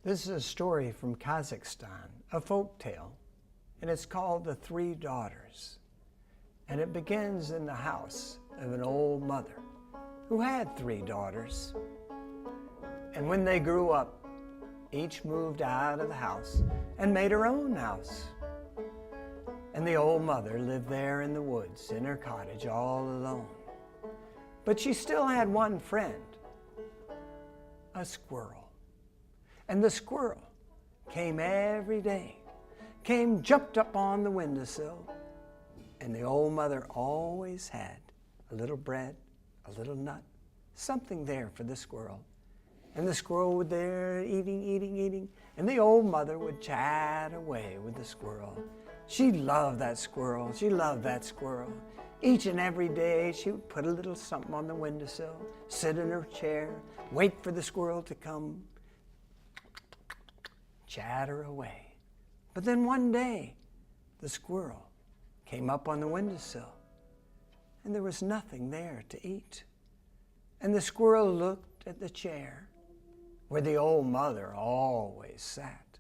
This is a story from Kazakhstan, a folk tale, and it's called The Three Daughters. And it begins in the house of an old mother who had three daughters. And when they grew up, each moved out of the house and made her own house. And the old mother lived there in the woods in her cottage all alone. But she still had one friend, a squirrel. And the squirrel came every day, jumped up on the windowsill, and the old mother always had a little bread, a little nut, something there for the squirrel. And the squirrel would there eating, and the old mother would chat away with the squirrel. She loved that squirrel. Each and every day she would put a little something on the windowsill, sit in her chair, wait for the squirrel to come, chatter away. But then one day, the squirrel came up on the windowsill, and there was nothing there to eat. And the squirrel looked at the chair where the old mother always sat,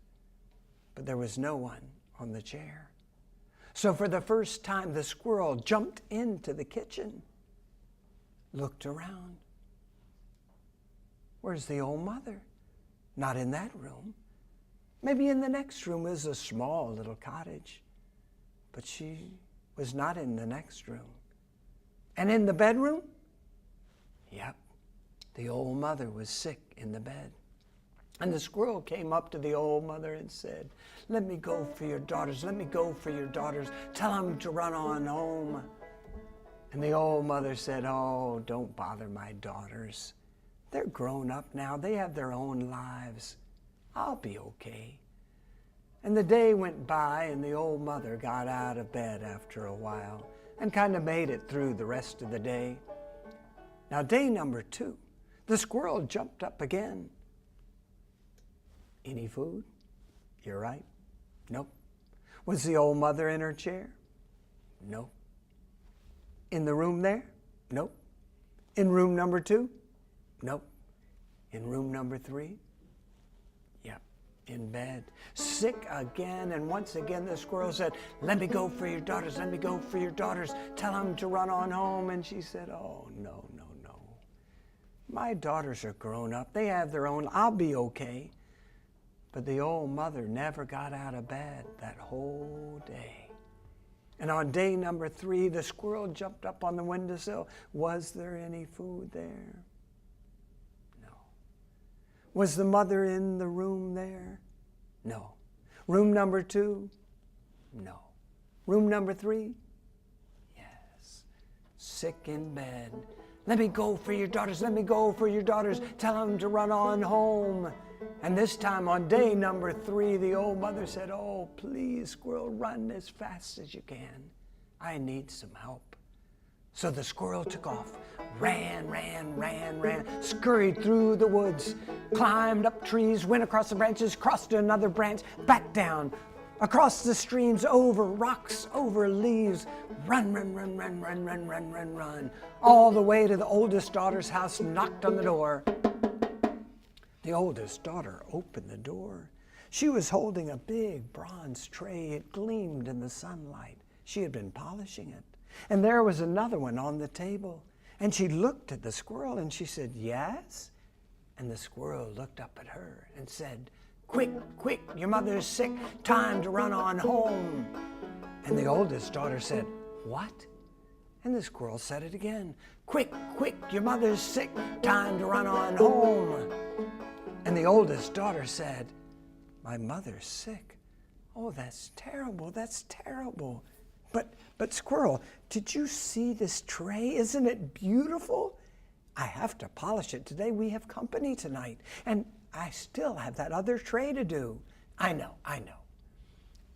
but there was no one on the chair. So for the first time, the squirrel jumped into the kitchen, looked around. Where's the old mother? Not in that room. Maybe in the next room is a small little cottage, but she was not in the next room. And in the bedroom? Yep, the old mother was sick in the bed. And the squirrel came up to the old mother and said, "Let me go for your daughters, let me go for your daughters. Tell them to run on home." And the old mother said, "Oh, don't bother my daughters. They're grown up now, they have their own lives. I'll be okay." And the day went by, and the old mother got out of bed after a while and kind of made it through the rest of the day. Now, day number 2, the squirrel jumped up again. Any food? You're right. Nope. Was the old mother in her chair? Nope. In the room there? Nope. In room number 2? Nope. In room number 3? Yep, in bed, sick again. And once again the squirrel said, "Let me go for your daughters, let me go for your daughters. Tell them to run on home." And she said, "Oh, no. My daughters are grown up. They have their own, I'll be okay." But the old mother never got out of bed that whole day. And on day number 3, the squirrel jumped up on the windowsill. Was there any food there? No. Was the mother in the room there? No. Room number 2? No. Room number 3? Yes. Sick in bed. "Let me go for your daughters, let me go for your daughters. Tell them to run on home." And this time on day number 3, the old mother said, "Oh, please, squirrel, run as fast as you can. I need some help." So the squirrel took off, ran, scurried through the woods, climbed up trees, went across the branches, crossed to another branch, back down, across the streams, over rocks, over leaves, run, all the way to the oldest daughter's house, knocked on the door. The oldest daughter opened the door. She was holding a big bronze tray. It gleamed in the sunlight. She had been polishing it. And there was another one on the table. And she looked at the squirrel and she said, "Yes?" And the squirrel looked up at her and said, Quick, your mother's sick. Time to run on home." And the oldest daughter said, "What?" And the squirrel said it again. Quick, your mother's sick. Time to run on home." And the oldest daughter said, "My mother's sick. Oh, that's terrible. But squirrel, did you see this tray? Isn't it beautiful? I have to polish it today. We have company tonight. And I still have that other tray to do." I know.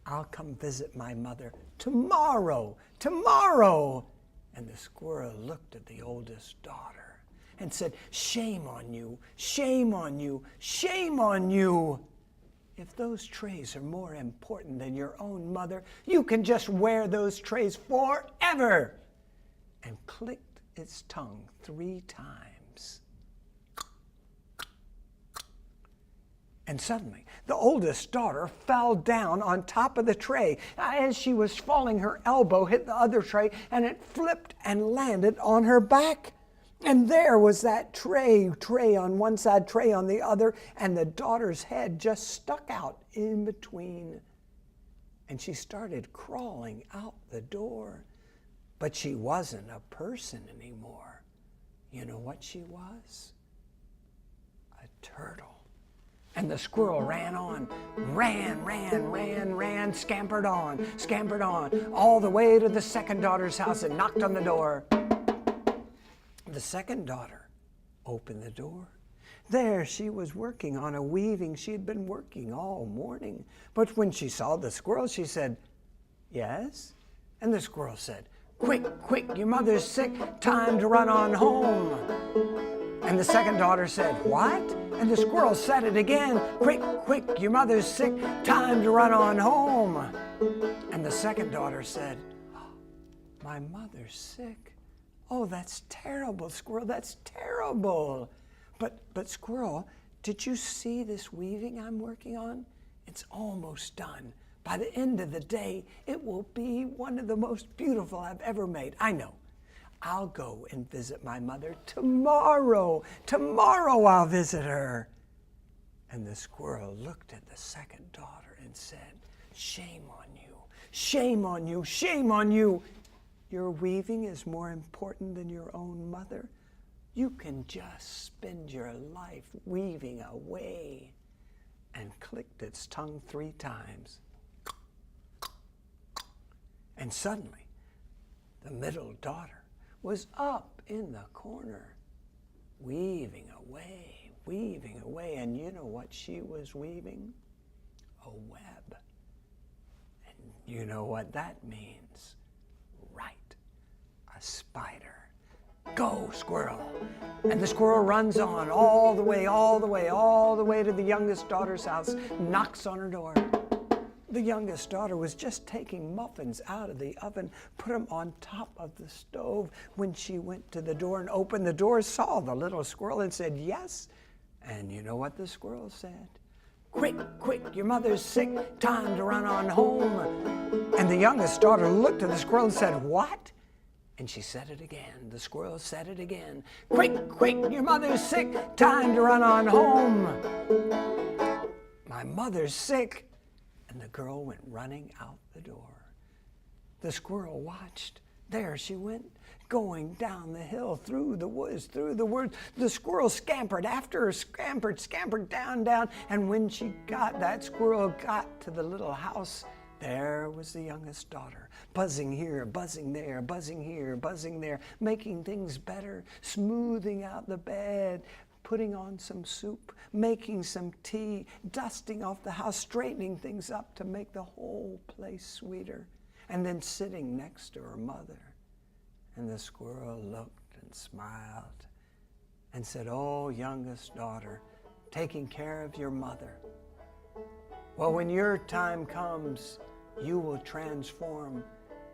"I'll come visit my mother tomorrow. And the squirrel looked at the oldest daughter and said, "Shame on you. If those trays are more important than your own mother, you can just wear those trays forever." And clicked its tongue 3 times. And suddenly, the oldest daughter fell down on top of the tray. As she was falling, her elbow hit the other tray, and it flipped and landed on her back. And there was that tray on one side, tray on the other, and the daughter's head just stuck out in between. And she started crawling out the door. But she wasn't a person anymore. You know what she was? A turtle. And the squirrel ran on, ran, scampered on, all the way to the second daughter's house and knocked on the door. The second daughter opened the door. There she was working on a weaving. She had been working all morning. But when she saw the squirrel, she said, "Yes?" And the squirrel said, "Quick, quick, your mother's sick, time to run on home." And the second daughter said, "What?" And the squirrel said it again, "Quick, quick, your mother's sick, time to run on home." And the second daughter said, "My mother's sick. Oh, that's terrible, squirrel, that's terrible. But squirrel, did you see this weaving I'm working on? It's almost done. By the end of the day, it will be one of the most beautiful I've ever made. I know. I'll go and visit my mother tomorrow. Tomorrow I'll visit her." And the squirrel looked at the second daughter and said, "Shame on you, shame on you, shame on you. Your weaving is more important than your own mother. You can just spend your life weaving away." And clicked its tongue 3 times. And suddenly, the middle daughter was up in the corner, weaving away, and you know what she was weaving? A web. And you know what that means? Right, a spider. "Go, squirrel." And the squirrel runs on all the way to the youngest daughter's house, knocks on her door. The youngest daughter was just taking muffins out of the oven, put them on top of the stove. When she went to the door and opened the door, saw the little squirrel and said, "Yes." And you know what the squirrel said? "Quick, quick, your mother's sick, time to run on home." And the youngest daughter looked at the squirrel and said, "What?" And she said it again. The squirrel said it again. "Quick, quick, your mother's sick, time to run on home." "My mother's sick." And the girl went running out the door. The squirrel watched. There she went, going down the hill, through the woods. The squirrel scampered after her, scampered down. And when that squirrel got to the little house, there was the youngest daughter, buzzing here, buzzing there, buzzing here, buzzing there, making things better, smoothing out the bed, putting on some soup, making some tea, dusting off the house, straightening things up to make the whole place sweeter, and then sitting next to her mother. And the squirrel looked and smiled and said, "Oh, youngest daughter, taking care of your mother. Well, when your time comes, you will transform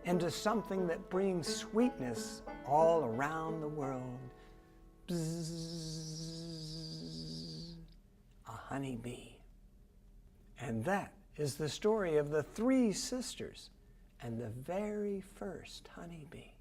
into something that brings sweetness all around the world." Bzzz, a honeybee. And that is the story of the 3 sisters and the very first honeybee.